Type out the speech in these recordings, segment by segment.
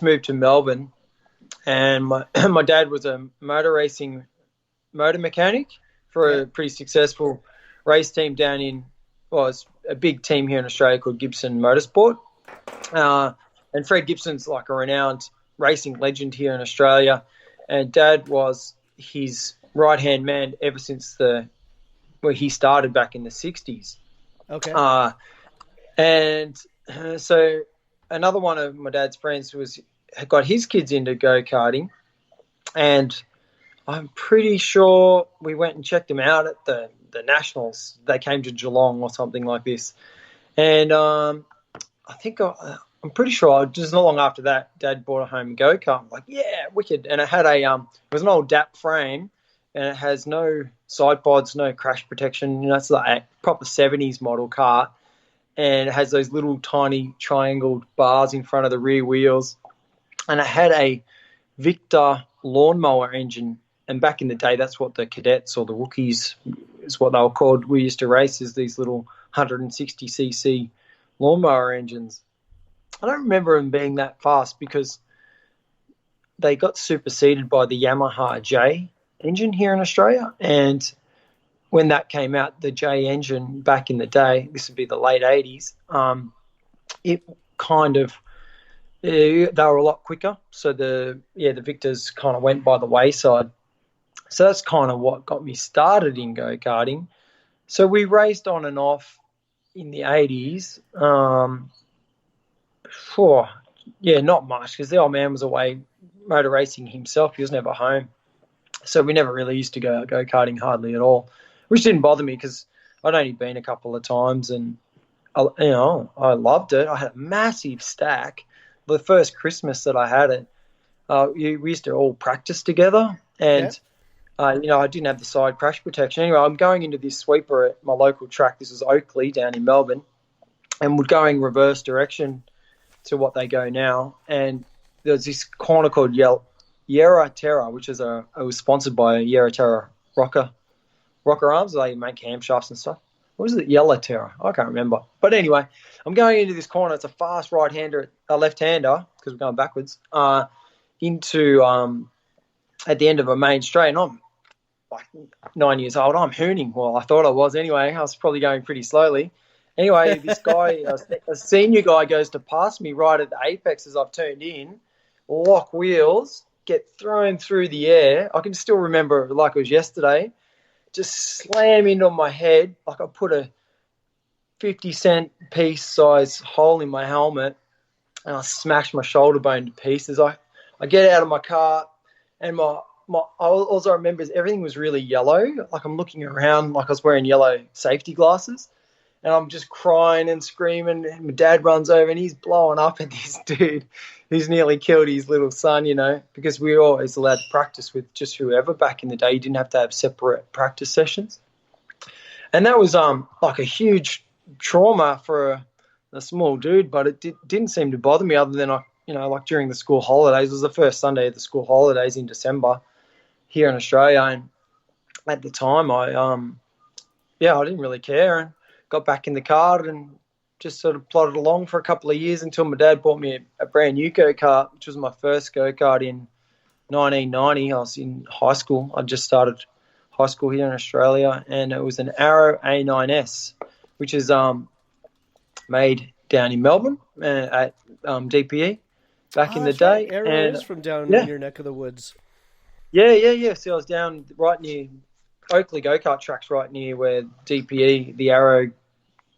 moved to Melbourne, and my my dad was a motor mechanic for Okay. a pretty successful race team down in, well, it's a big team here in Australia called Gibson Motorsport. Uh, and Fred Gibson's like a renowned racing legend here in Australia, and Dad was his right hand man ever since the where he started back in the '60s. Okay. Uh, and so another one of my dad's friends was got his kids into go karting, and I'm pretty sure we went and checked them out at the nationals. They came to Geelong or something like this, and I think I'm pretty sure just not long after that, Dad bought a home go kart. I'm like, yeah, wicked, and it had it was an old DAP frame, and it has no side pods, no crash protection. You know, it's like a proper '70s model car, and it has those little tiny triangled bars in front of the rear wheels, and it had a Victor lawnmower engine. And back in the day, that's what the cadets or the rookies is what they were called. We used to race as these little 160cc lawnmower engines. I don't remember them being that fast because they got superseded by the Yamaha J engine here in Australia. And when that came out, the J engine back in the day, this would be the late 80s, it kind of they were a lot quicker. So the Victors kind of went by the wayside. So that's kind of what got me started in go karting. So we raced on and off in the 80s. For yeah, not much because the old man was away motor racing himself. He was never home, so we never really used to go karting hardly at all, which didn't bother me because I'd only been a couple of times and I loved it. I had a massive stack. The first Christmas that I had it, we used to all practice together, Okay. and I didn't have the side crash protection. Anyway, I'm going into this sweeper at my local track. This is Oakley down in Melbourne, and we're going reverse direction to what they go now. And there's this corner called Yerra Terra, which is it was sponsored by Yerra Terra rocker arms. They make camshafts and stuff. What was it? Yellow Terra. I can't remember. But anyway, I'm going into this corner. It's a fast right-hander, a left-hander, because we're going backwards, into at the end of a main straight. And I'm like 9 years old. I'm hooning. Well, I thought I was anyway. I was probably going pretty slowly. Anyway, this guy, a senior guy, goes to pass me right at the apex as I've turned in, lock wheels, get thrown through the air. I can still remember it like it was yesterday. Just slam into my head like I put a 50-cent piece size hole in my helmet, and I smashed my shoulder bone to pieces. I get out of my car, and all I remember is everything was really yellow. Like I'm looking around like I was wearing yellow safety glasses. And I'm just crying and screaming. And my dad runs over and he's blowing up at this dude who's nearly killed his little son, because we were always allowed to practice with just whoever back in the day. You didn't have to have separate practice sessions. And that was like a huge trauma for a small dude, but it didn't seem to bother me other than, like during the school holidays. It was the first Sunday of the school holidays in December here in Australia. And at the time, I didn't really care. And got back in the car and just sort of plodded along for a couple of years until my dad bought me a brand new go-kart, which was my first go-kart in 1990. I was in high school. I just started high school here in Australia, and it was an Arrow A9S, which is made down in Melbourne at DPE back Oh, in the that's right. day. Arrow And is from down in yeah, your neck of the woods. yeah. So I was down right near Oakley go-kart tracks right near where DPE, the Arrow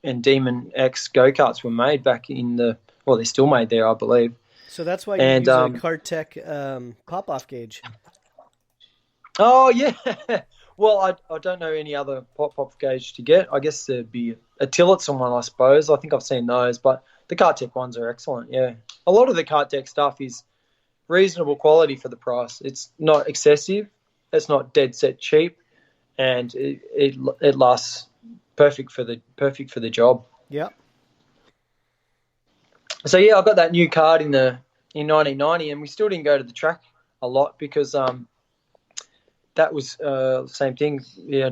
and Demon X go-karts were made back they're still made there, I believe. So that's why you And, use a Kartech pop-off gauge. oh, yeah. Well, I don't know any other pop gauge to get. I guess there'd be a Tillotson one, I suppose. I think I've seen those, but the Kartech ones are excellent, yeah. A lot of the Kartech stuff is reasonable quality for the price. It's not excessive. It's not dead set cheap. And it lasts perfect for the job. Yep. So yeah, I got that new card in 1990, and we still didn't go to the track a lot because that was the same thing.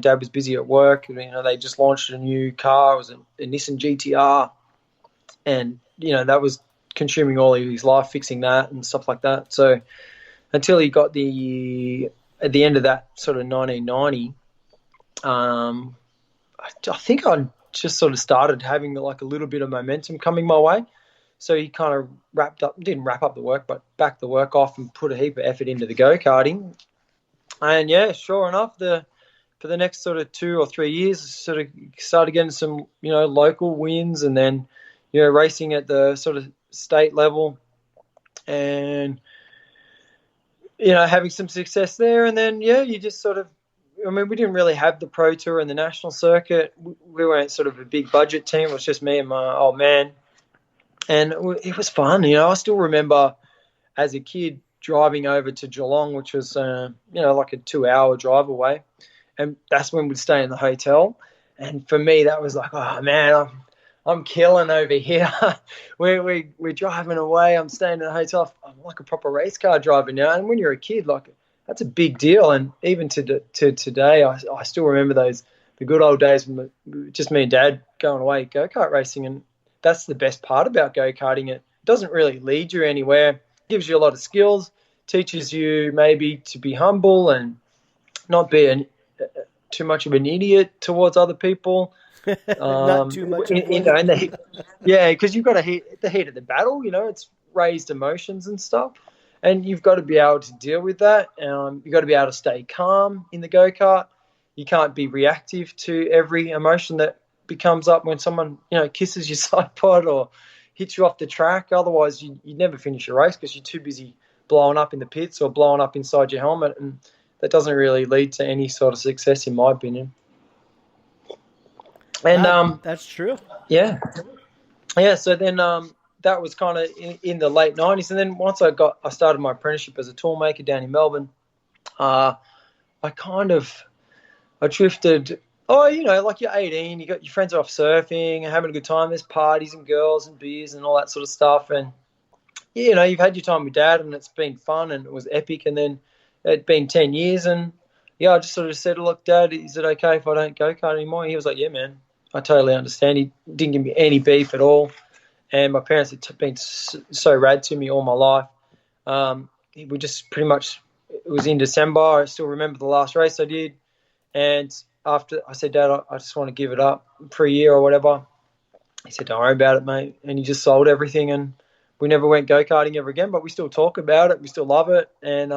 Dad was busy at work. They just launched a new car. It was a Nissan GTR, and that was consuming all of his life fixing that and stuff like that. So until he got at the end of that sort of 1990, I think I just sort of started having like a little bit of momentum coming my way. So he kind of didn't wrap up the work, but backed the work off and put a heap of effort into the go-karting. And yeah, sure enough, for the next sort of 2 or 3 years, sort of started getting some, local wins, and then, racing at the sort of state level, and, having some success there. And then, yeah, you just sort of, we didn't really have the Pro Tour and the national circuit. We weren't sort of a big budget team. It was just me and my old man. And it was fun. I still remember as a kid driving over to Geelong, which was, like a 2-hour drive away. And that's when we'd stay in the hotel. And for me, that was like, oh, man, I'm killing over here. we're driving away. I'm staying in the hotel. I'm like a proper race car driver now. And when you're a kid, like, that's a big deal. And even to today, I still remember the good old days when just me and Dad going away go-kart racing. And that's the best part about go-karting. It doesn't really lead you anywhere. It gives you a lot of skills, teaches you maybe to be humble and not be too much of an idiot towards other people. Not too much. Because you've got to hit the heat of the battle. It's raised emotions and stuff. And you've got to be able to deal with that. You've got to be able to stay calm in the go-kart. You can't be reactive to every emotion that becomes up when someone, kisses your side pod or hits you off the track. Otherwise, you'd never finish your race because you're too busy blowing up in the pits or blowing up inside your helmet. And that doesn't really lead to any sort of success, in my opinion. And that's true. Yeah. So then that was kind of in the late 90s. And then once I started my apprenticeship as a toolmaker down in Melbourne, I drifted. Oh, like you're 18, you got your friends are off surfing and having a good time. There's parties and girls and beers and all that sort of stuff. And, you've had your time with Dad and it's been fun and it was epic. And then it'd been 10 years and, I just sort of said, look, Dad, is it okay if I don't go-kart anymore? And he was like, yeah, man, I totally understand. He didn't give me any beef at all. And my parents had been so rad to me all my life. We just pretty much, it was in December. I still remember the last race I did. And after I said, Dad, I just want to give it up for a year or whatever. He said, don't worry about it, mate. And he just sold everything and we never went go-karting ever again, but we still talk about it. We still love it. And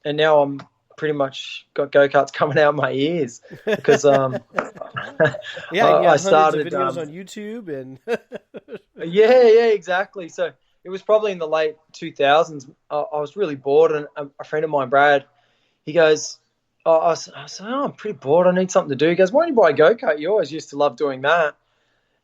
now I'm pretty much got go-karts coming out of my ears because I started videos on YouTube and yeah, exactly. So it was probably in the late 2000s. I was really bored, and a friend of mine, Brad, he goes, I said, I'm pretty bored. I need something to do. He goes, why don't you buy a go-kart? You always used to love doing that.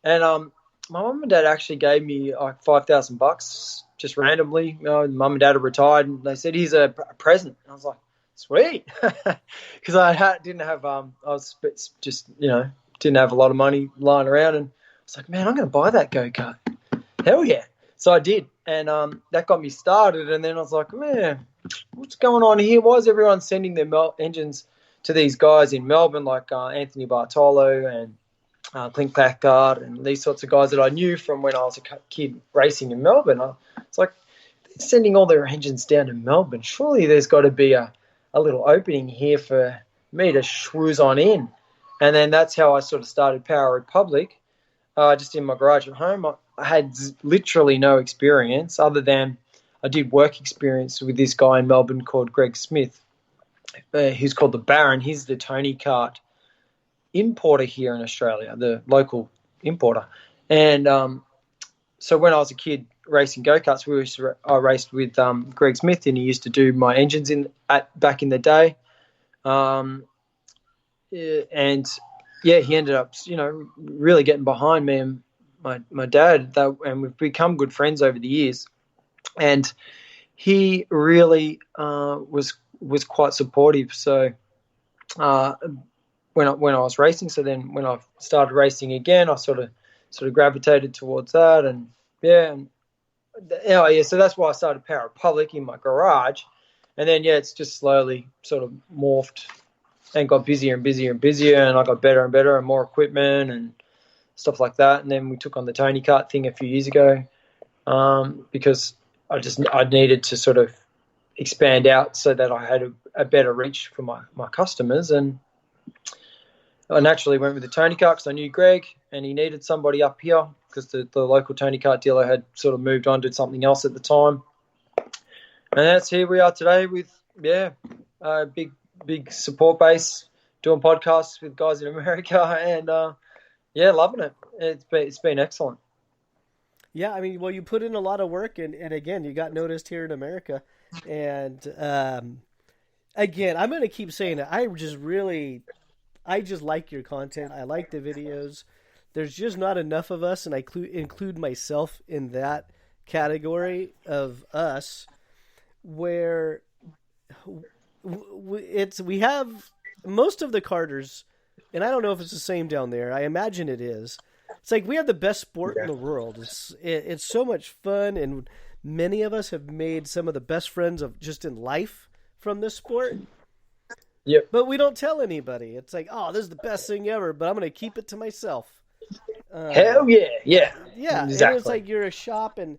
And my mum and dad actually gave me like $5,000 just randomly. Mum and dad are retired, and they said, here's a present. And I was like, sweet, because didn't have I was just didn't have a lot of money lying around, and I was like, man, I'm going to buy that go-kart. Hell yeah! So I did, and that got me started. And then I was like, man, what's going on here? Why is everyone sending their engines to these guys in Melbourne, like Anthony Bartolo and Clint Packard and these sorts of guys that I knew from when I was a kid racing in Melbourne? It's like, they're sending all their engines down to Melbourne. Surely there's got to be a little opening here for me to schwooze on in. And then that's how I sort of started Power Republic, just in my garage at home. I had literally no experience other than I did work experience with this guy in Melbourne called Greg Smith, who's called the Baron. He's the Tony Kart importer here in Australia, the local importer. And so when I was a kid racing go-karts, I raced with Greg Smith, and he used to do my engines back in the day. And he ended up, really getting behind me and my dad, and we've become good friends over the years. And he really was quite supportive. So when I was racing, so then when I started racing again, I sort of gravitated towards that, and so that's why I started Power Republic in my garage. And then it's just slowly sort of morphed and got busier and busier and busier, and I got better and better and more equipment and stuff like that. And then we took on the Tony Kart thing a few years ago, because I needed to sort of expand out so that I had a better reach for my customers. And I naturally went with the Tony Kart because I knew Greg and he needed somebody up here because the local Tony Kart dealer had sort of moved on to something else at the time. And that's here we are today with, a big support base, doing podcasts with guys in America and, loving it. It's been excellent. Yeah, I mean, well, you put in a lot of work, and again, you got noticed here in America. And again, I'm going to keep saying it. I just like your content. I like the videos. There's just not enough of us, and I include myself in that category of us, where we have most of the karters, and I don't know if it's the same down there. I imagine it is. It's like we have the best sport in the world. It's so much fun, and many of us have made some of the best friends of just in life from this sport. Yep. But we don't tell anybody. It's like, oh, this is the best thing ever, but I'm going to keep it to myself. Hell yeah, yeah. Yeah, exactly. And it's like you're a shop, and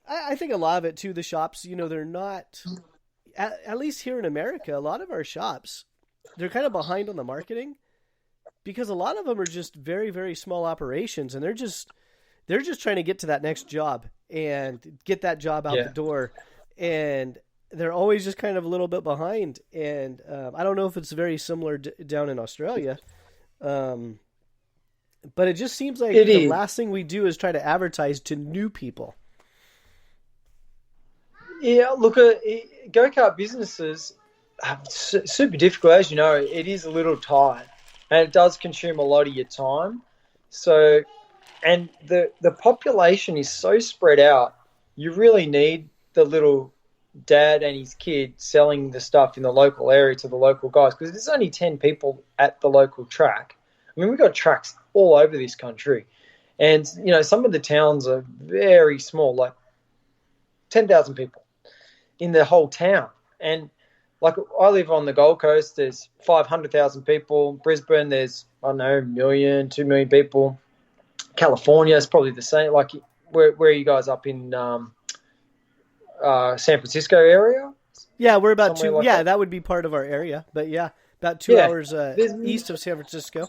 I think a lot of it, too, the shops, they're not, at least here in America, a lot of our shops, they're kind of behind on the marketing because a lot of them are just very, very small operations, and they're just trying to get to that next job and get that job out the door, and they're always just kind of a little bit behind. And I don't know if it's very similar down in Australia, but it just seems like the last thing we do is try to advertise to new people. Yeah, look, go-kart businesses are super difficult. As you know, it is a little tight, and it does consume a lot of your time. So, and the population is so spread out, you really need the little dad and his kid selling the stuff in the local area to the local guys, because there's only 10 people at the local track. I mean, we've got tracks all over this country, and some of the towns are very small, like 10,000 people in the whole town. And like I live on the Gold Coast, there's 500,000 people. Brisbane, there's, I don't know, 1 million, 2 million people. California is probably the same. Like, where are you guys up in San Francisco area? Yeah, we're about somewhere that would be part of our area. But yeah, about 2 hours east of San Francisco.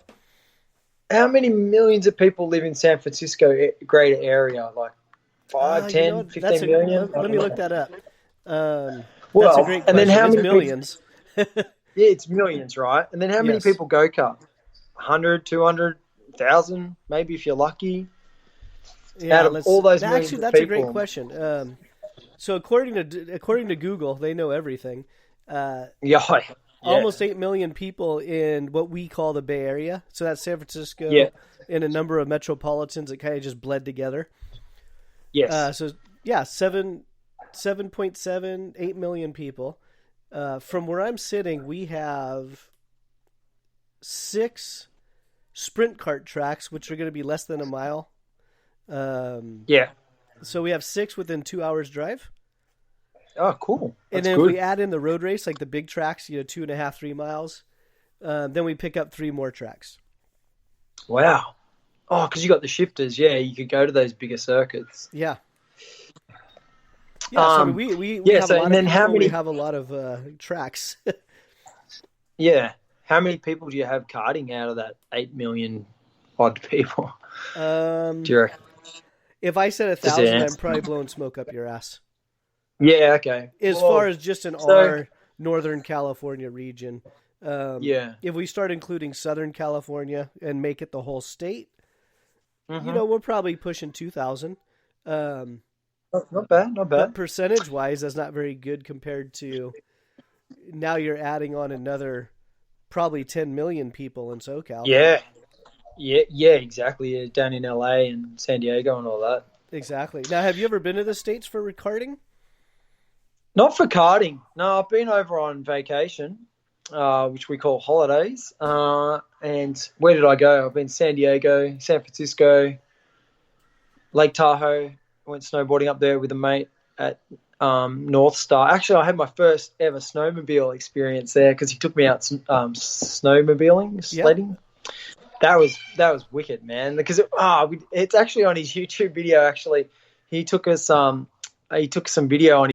How many millions of people live in San Francisco greater area? Like 5, 10, 15 million? Let me look that up. That's well, a great question. And then how many millions? Yeah, it's millions, right? And then how many people go kart? 100, 200,000, maybe if you're lucky. Yeah, out of all those millions that's of people. A great question. So according to Google, they know everything. Almost 8 million people in what we call the Bay Area. So that's San Francisco and a number of metropolitans that kind of just bled together. Yes. 7.7, 8 million people. From where I'm sitting, we have 6 sprint kart tracks, which are going to be less than a mile. So we have 6 within 2 hours drive. Oh, cool. That's and then good. If we add in the road race, like the big tracks, 2.5, 3 miles, then we pick up 3 more tracks. Wow. Oh, because you got the shifters. Yeah, you could go to those bigger circuits. Yeah. Yeah, so we have a lot of people, we have a lot of tracks. Yeah. How many people do you have karting out of that 8 million odd people? Do you reckon? If I said 1,000, I'm probably blowing smoke up your ass. Yeah, okay. As far as just in our Northern California region. If we start including Southern California and make it the whole state, we're probably pushing 2,000. Not bad. But percentage-wise, that's not very good compared to now you're adding on another probably 10 million people in SoCal. Yeah, exactly. Yeah, down in LA and San Diego and all that. Exactly. Now, have you ever been to the States for karting? Not for karting. No, I've been over on vacation, which we call holidays. And where did I go? I've been San Diego, San Francisco, Lake Tahoe. I went snowboarding up there with a mate at North Star. Actually, I had my first ever snowmobile experience there because he took me out snowmobiling, sledding. Yep. That was wicked, man. Because it's actually on his YouTube video. Actually, he took us he took some video on